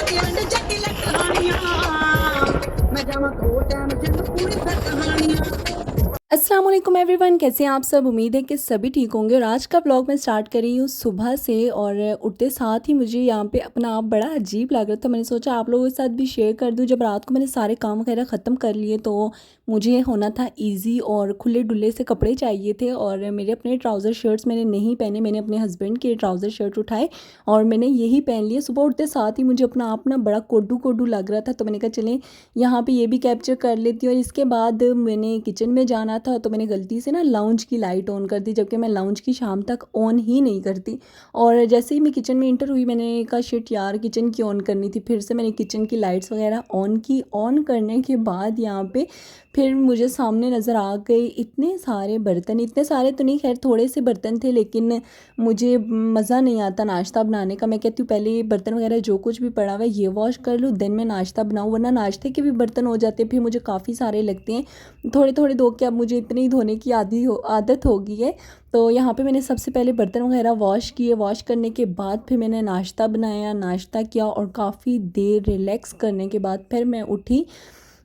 And जटिल कहानियां मैं जावा कोट एंड जंग पूरी फिर कहानियां। अस्सलाम वालेकुम एवरीवन, कैसे हैं आप सब। उम्मीद है कि सभी ठीक होंगे। और आज का व्लॉग मैं स्टार्ट कर रही हूँ सुबह से, और उठते साथ ही मुझे यहाँ पे अपना आप बड़ा अजीब लग रहा था। मैंने सोचा आप लोगों के साथ भी शेयर कर दूँ। जब रात को मैंने सारे काम वगैरह ख़त्म कर लिए तो मुझे होना था इजी, और खुले डुले से कपड़े चाहिए थे। और मेरे अपने ट्राउज़र शर्ट्स मैंने नहीं पहने, मैंने अपने हस्बैंड के ट्राउज़र शर्ट उठाए और मैंने यही पहन लिए। सुबह उठते साथ ही मुझे अपना आप ना बड़ा कोडू कोडू लग रहा था, तो मैंने कहा चलें यहाँ पे ये भी कैप्चर कर लेती हूँ। और इसके बाद मैंने किचन में जाना था, तो मैंने गलती से ना लाउंज की लाइट ऑन कर दी, जबकि मैं लाउंज की शाम तक ऑन ही नहीं करती। और जैसे ही मैं किचन में इंटर हुई, मैंने कहा शिट यार किचन की ऑन करनी थी। फिर से मैंने किचन की लाइट्स वगैरह ऑन की। ऑन करने के बाद यहाँ पे फिर मुझे सामने नज़र आ गए इतने सारे बर्तन। इतने सारे तो नहीं, खैर थोड़े से बर्तन थे, लेकिन मुझे मज़ा नहीं आता नाश्ता बनाने का। मैं कहती हूँ पहले ये बर्तन वगैरह जो कुछ भी पड़ा हुआ है ये वॉश कर लूँ, देन मैं नाश्ता बनाऊँ, वरना नाश्ते के भी बर्तन हो जाते हैं फिर मुझे काफ़ी सारे लगते हैं। थोड़े थोड़े धो के अब मुझे इतने ही धोने की आदत हो गई है। तो यहाँ पे मैंने सबसे पहले बर्तन वगैरह वॉश किए। वॉश करने के बाद फिर मैंने नाश्ता बनाया, नाश्ता किया, और काफ़ी देर रिलैक्स करने के बाद फिर मैं उठी।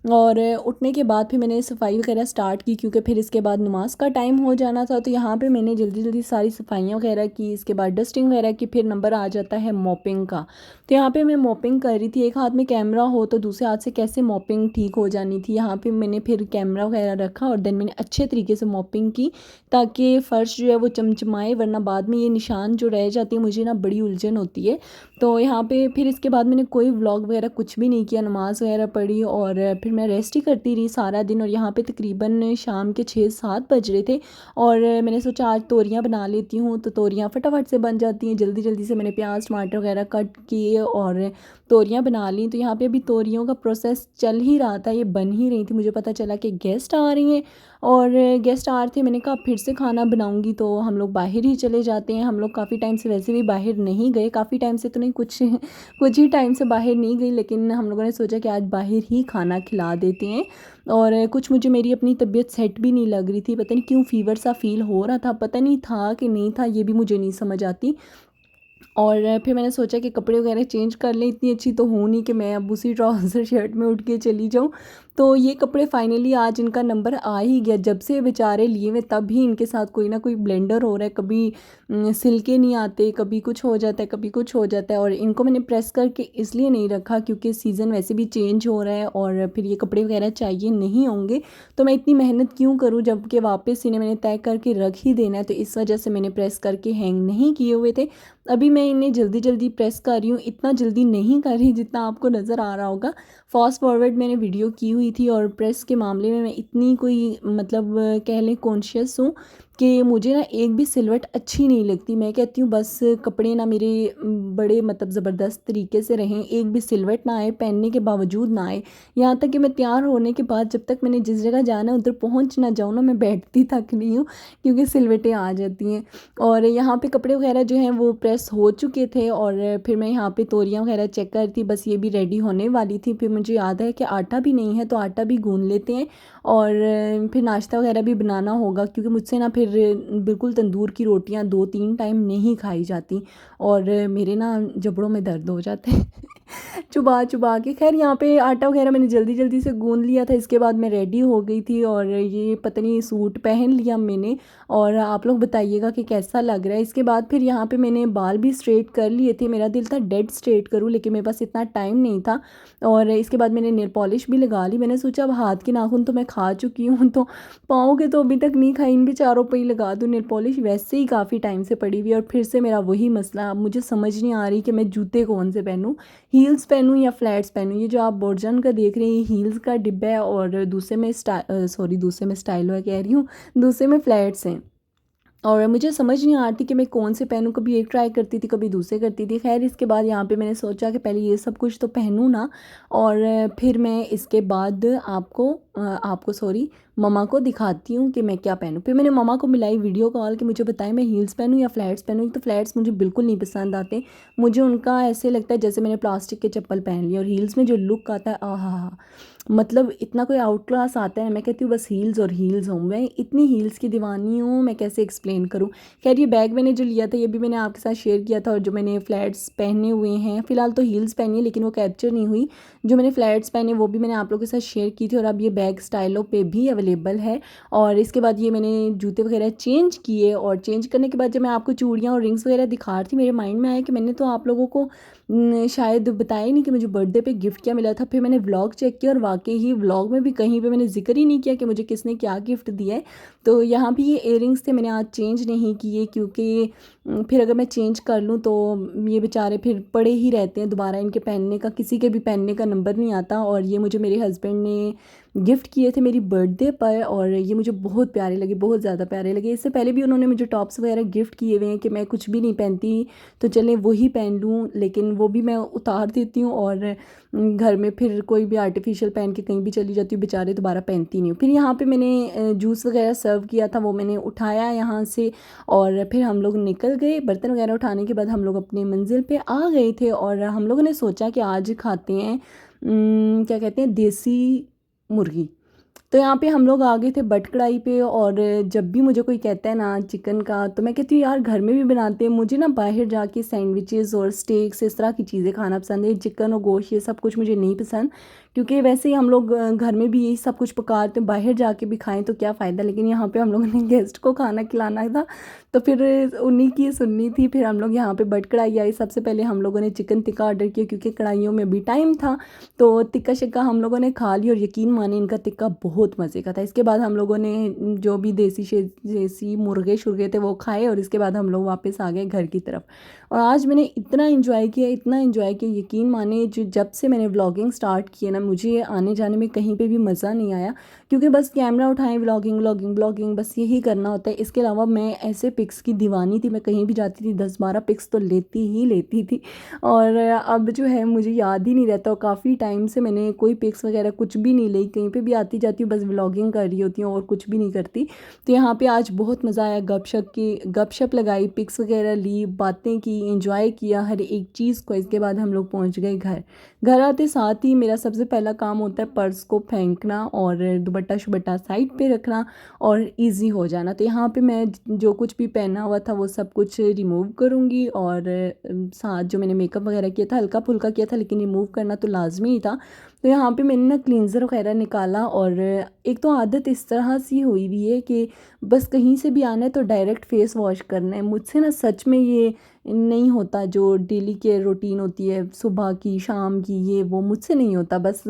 और उठने के बाद फिर मैंने सफाई वगैरह स्टार्ट की, क्योंकि फिर इसके बाद नमाज़ का टाइम हो जाना था। तो यहाँ पे मैंने जल्दी जल्दी सारी सफाइयाँ वगैरह की, इसके बाद डस्टिंग वगैरह की। फिर नंबर आ जाता है मॉपिंग का। तो यहाँ पे मैं मॉपिंग कर रही थी। एक हाथ में कैमरा हो तो दूसरे हाथ से कैसे मॉपिंग ठीक हो जानी थी। यहाँ पे मैंने फिर कैमरा वगैरह रखा और देन मैंने अच्छे तरीके से मॉपिंग की, ताकि फ़र्श जो है वो चमचमाए, वरना बाद में ये निशान जो रह जाती है मुझे ना बड़ी उलझन होती है। तो यहाँ पे फिर इसके बाद मैंने कोई व्लॉग वगैरह कुछ भी नहीं किया, नमाज़ वगैरह पढ़ी और फिर मैं रेस्ट ही करती रही सारा दिन। और यहाँ पे तकरीबन शाम के 6-7 बज रहे थे, और मैंने सोचा आज तोरियाँ बना लेती हूँ। तो तोरियाँ फटाफट से बन जाती हैं। जल्दी जल्दी से मैंने प्याज टमाटर वगैरह कट किए और तोरियाँ बना ली। तो यहाँ पे अभी तोरियों का प्रोसेस चल ही रहा था, ये बन ही रही थी। मुझे पता चला कि गेस्ट आ रही हैं, और गेस्ट आ रहे थे। मैंने कहा फिर से खाना बनाऊंगी तो हम लोग बाहर ही चले जाते हैं। हम लोग काफ़ी टाइम से वैसे भी बाहर नहीं गए, काफ़ी टाइम से तो नहीं, कुछ ही टाइम से बाहर नहीं गई, लेकिन हम लोगों ने सोचा कि आज बाहर ही खाना खिला देते हैं। और कुछ मुझे मेरी अपनी तबीयत सेट भी नहीं लग रही थी, पता नहीं क्यों फीवर सा फील हो रहा था, पता नहीं था कि नहीं था ये भी मुझे नहीं समझ आती। और फिर मैंने सोचा कि कपड़े वगैरह चेंज कर लें, इतनी अच्छी तो हूँ नहीं कि मैं अब उसी ट्राउज़र शर्ट में उठ के चली जाऊँ। तो ये कपड़े फाइनली आज इनका नंबर आ ही गया। जब से बेचारे लिए हुए तब ही इनके साथ कोई ना कोई ब्लेंडर हो रहा है, कभी सिल्के नहीं आते, कभी कुछ हो जाता है, कभी कुछ हो जाता है। और इनको मैंने प्रेस करके इसलिए नहीं रखा क्योंकि सीज़न वैसे भी चेंज हो रहा है, और फिर ये कपड़े वगैरह चाहिए नहीं होंगे, तो मैं इतनी मेहनत क्यों करूँ जबकि वापस इन्हें मैंने तय करके रख ही देना है। तो इस वजह से मैंने प्रेस करके हैंग नहीं किए हुए थे। अभी मैं इन्हें जल्दी जल्दी प्रेस कर रही हूँ, इतना जल्दी नहीं कर रही जितना आपको नज़र आ रहा होगा। फास्ट फॉरवर्ड मैंने वीडियो की हुई थी, और प्रेस के मामले में मैं इतनी कोई मतलब कह लें कॉन्शियस हूँ कि मुझे ना एक भी सिलवट अच्छी नहीं लगती। मैं कहती हूँ बस कपड़े ना मेरे बड़े मतलब ज़बरदस्त तरीके से रहें, एक भी सिलवट ना आए, पहनने के बावजूद ना आए। यहाँ तक कि मैं तैयार होने के बाद जब तक मैंने जिस जगह जाना है उधर पहुँच ना जाऊँ ना, मैं बैठती तक नहीं हूँ, क्योंकि सिलवटें आ जाती हैं। और यहाँ पे कपड़े वगैरह जो हैं वो प्रेस हो चुके थे, और फिर मैं यहाँ पे तोरियाँ वगैरह चेक कर रही थी, बस ये भी रेडी होने वाली थी। फिर मुझे याद है कि आटा भी नहीं है, तो आटा भी गूंद लेते हैं, और फिर नाश्ता वगैरह भी बनाना होगा, क्योंकि मुझसे ना फिर बिल्कुल तंदूर की रोटियाँ 2-3 टाइम नहीं खाई जाती, और मेरे ना जबड़ों में दर्द हो जाते हैं चुबा चुबा के। खैर यहाँ पे आटा वगैरह मैंने जल्दी जल्दी से गूंद लिया था। इसके बाद मैं रेडी हो गई थी, और ये पता नहीं सूट पहन लिया मैंने, और आप लोग बताइएगा कि कैसा लग रहा है। इसके बाद फिर यहाँ पे मैंने बाल भी स्ट्रेट कर लिए थे। मेरा दिल था डेड स्ट्रेट करूँ, लेकिन मेरे पास इतना टाइम नहीं था। और इसके बाद मैंने नेल पॉलिश भी लगा ली। मैंने सोचा अब हाथ के नाखून तो मैं खा चुकी हूँ, तो पाँव के तो अभी तक नहीं खाई, इन बेचारों पे ही लगा दूँ नेल पॉलिश। वैसे ही काफ़ी टाइम से पड़ी हुई है, और फिर से मेरा वही मसला। अब मुझे समझ नहीं आ रही कि मैं जूते कौन से पहनूँ, हील्स पहनूँ या फ्लैट्स पहनूँ। ये जो आप बोर्जन का देख रहे हैं ये हील्स का डिब्बा है, और दूसरे में स्टाइल है कह रही हूँ, दूसरे में फ्लैट्स हैं। और मुझे समझ नहीं आती कि मैं कौन से पहनूं, कभी एक ट्राई करती थी कभी दूसरे करती थी। खैर इसके बाद यहाँ पे मैंने सोचा कि पहले ये सब कुछ तो पहनूं ना, और फिर मैं इसके बाद आपको सॉरी मम्मा को दिखाती हूँ कि मैं क्या पहनूँ। फिर मैंने मम्मा को मिलाई वीडियो कॉल कि मुझे बताएं मैं हील्स पहनूँ या फ्लैट्स पहनूँ। तो फ्लैट्स मुझे बिल्कुल नहीं पसंद आते, मुझे उनका ऐसे लगता है जैसे मैंने प्लास्टिक के चप्पल पहन ली। और हील्स में जो लुक आता है, आहा हा, मतलब इतना कोई आउट क्लास आता है। मैं कहती हूँ बस हील्स और हील्स हूँ, मैं इतनी हील्स की दीवानी हूँ, मैं कैसे एक्सप्लेन करूँ। खैर ये बैग मैंने जो लिया था ये भी मैंने आपके साथ शेयर किया था, और जो मैंने फ्लैट्स पहने हुए हैं, फ़िलहाल तो हील्स पहनी है लेकिन वो कैप्चर नहीं हुई। जो मैंने फ्लैट्स पहने वो भी मैंने आप लोगों के साथ शेयर की थी, और अब ये बैग स्टाइलो पे भी अवेलेबल है। और इसके बाद ये मैंने जूते वगैरह चेंज किए, और चेंज करने के बाद जब मैं आपको चूड़ियाँ और रिंग्स वगैरह दिखा रही थी, मेरे माइंड में आया कि मैंने तो आप लोगों को शायद बताया ही नहीं कि मुझे बर्थडे पे गिफ्ट क्या मिला था। फिर मैंने व्लॉग चेक किया, और वाकई ही व्लॉग में भी कहीं पे मैंने जिक्र ही नहीं किया कि मुझे किसने क्या गिफ्ट दिया है। तो यहाँ भी ये इयररिंग्स थे, मैंने आज चेंज नहीं किए, क्योंकि फिर अगर मैं चेंज कर लूँ तो ये बेचारे फिर पड़े ही रहते हैं, दोबारा इनके पहनने का किसी के भी पहनने का नंबर नहीं आता। और ये मुझे मेरे हस्बैंड ने गिफ्ट किए थे मेरी बर्थडे पर, और ये मुझे बहुत प्यारे लगे, बहुत ज़्यादा प्यारे लगे। इससे पहले भी उन्होंने मुझे टॉप्स वगैरह गिफ्ट किए हुए हैं कि मैं कुछ भी नहीं पहनती तो चलें वही पहन लूँ, लेकिन वो भी मैं उतार देती हूँ, और घर में फिर कोई भी आर्टिफिशियल पहन के कहीं भी चली जाती हूँ, बेचारे दोबारा पहनती नहीं हूँ। फिर यहाँ पे मैंने जूस वगैरह सर्व किया था, वो मैंने उठाया यहाँ से, और फिर हम लोग निकल गए। बर्तन वगैरह उठाने के बाद हम लोग अपनी मंजिल पे आ गए थे, और हम लोगों ने सोचा कि आज खाते हैं क्या कहते हैं, देसी मुर्गी। तो यहाँ पे हम लोग आ गए थे बट कढ़ाई पे। और जब भी मुझे कोई कहता है ना चिकन का, तो मैं कहती हूँ यार घर में भी बनाते हैं। मुझे ना बाहर जाके सैंडविचेस और स्टेक्स इस तरह की चीज़ें खाना पसंद है, चिकन और गोश्त ये सब कुछ मुझे नहीं पसंद। क्योंकि वैसे ही हम लोग घर में भी यही सब कुछ पकाते हैं, बाहर जाके भी खाएं तो क्या फ़ायदा। लेकिन यहाँ पे हम लोगों ने गेस्ट को खाना खिलाना था, तो फिर उन्हीं की सुननी थी। फिर हम लोग यहाँ पे बट कढ़ाई आई, सबसे पहले हम लोगों ने चिकन टिक्का ऑर्डर किया, क्योंकि कढ़ाइयों में भी टाइम था। तो टिक्का शिक्का हम लोगों ने खा लिया, और यकीन माने इनका टिक्का बहुत मज़े का था। इसके बाद हम लोगों ने जो भी देसी मुर्गे शुर्गे थे वो खाए, और इसके बाद हम लोग वापस आ गए घर की तरफ। और आज मैंने इतना इन्जॉय किया, इतना इन्जॉय किया, यकीन माने जो जब से मैंने व्लॉगिंग स्टार्ट की है ना, मुझे आने जाने में कहीं पे भी मज़ा नहीं आया। क्योंकि बस कैमरा उठाएं, व्लॉगिंग व्लॉगिंग व्लॉगिंग, बस यही करना होता है। इसके अलावा मैं ऐसे पिक्स की दीवानी थी, मैं कहीं भी जाती थी 10-12 पिक्स तो लेती ही लेती थी। और अब जो है मुझे याद ही नहीं रहता, और काफ़ी टाइम से मैंने कोई पिक्स वगैरह कुछ भी नहीं ली। कहीं पे भी आती जाती हूँ बस व्लॉगिंग कर रही होती हूँ और कुछ भी नहीं करती। तो यहाँ पे आज बहुत मज़ा आया, गपशप लगाई, पिक्स वगैरह ली, बातें की, एंजॉय किया हर एक चीज़ को। इसके बाद हम लोग पहुँच गए घर। घर आते साथ ही मेरा सबसे पहला काम होता है पर्स को फेंकना, और दुपट्टा शुबट्टा साइड पे रखना, और ईजी हो जाना। तो यहाँ पे मैं जो कुछ भी पहना हुआ था वो सब कुछ रिमूव करूँगी, और साथ जो मैंने मेकअप वगैरह किया था हल्का फुल्का किया था, लेकिन रिमूव करना तो लाजमी ही था। तो यहाँ पे मैंने ना क्लींजर वगैरह निकाला। और एक तो आदत इस तरह सी हुई हुई है कि बस कहीं से भी आना है तो डायरेक्ट फेस वॉश करना है। मुझसे ना सच में ये नहीं होता, जो डेली केयर रूटीन होती है सुबह की शाम की, ये वो मुझसे नहीं होता बस।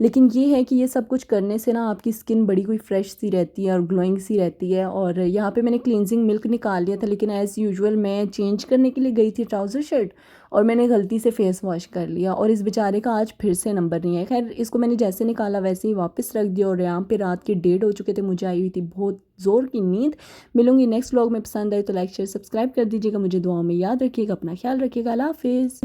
लेकिन ये है कि ये सब कुछ करने से ना आपकी स्किन बड़ी कोई फ्रेश सी रहती है और ग्लोइंग सी रहती है। और यहाँ पे मैंने क्लींजिंग मिल्क निकाल लिया था, लेकिन एज़ यूजुअल मैं चेंज करने के लिए गई थी ट्राउज़र शर्ट, और मैंने गलती से फेस वॉश कर लिया, और इस बेचारे का आज फिर से नंबर नहीं है। खैर इसको मैंने जैसे निकाला वैसे ही वापस रख दिया। और यहाँ पे रात के 1:30 हो चुके थे, मुझे आई हुई थी बहुत ज़ोर की नींद। मिलूंगी नेक्स्ट व्लॉग में, पसंद आए तो लाइक शेयर सब्सक्राइब कर दीजिएगा, मुझे दुआओं में याद रखिएगा, अपना ख्याल रखिएगा, अल्लाह हाफिज़।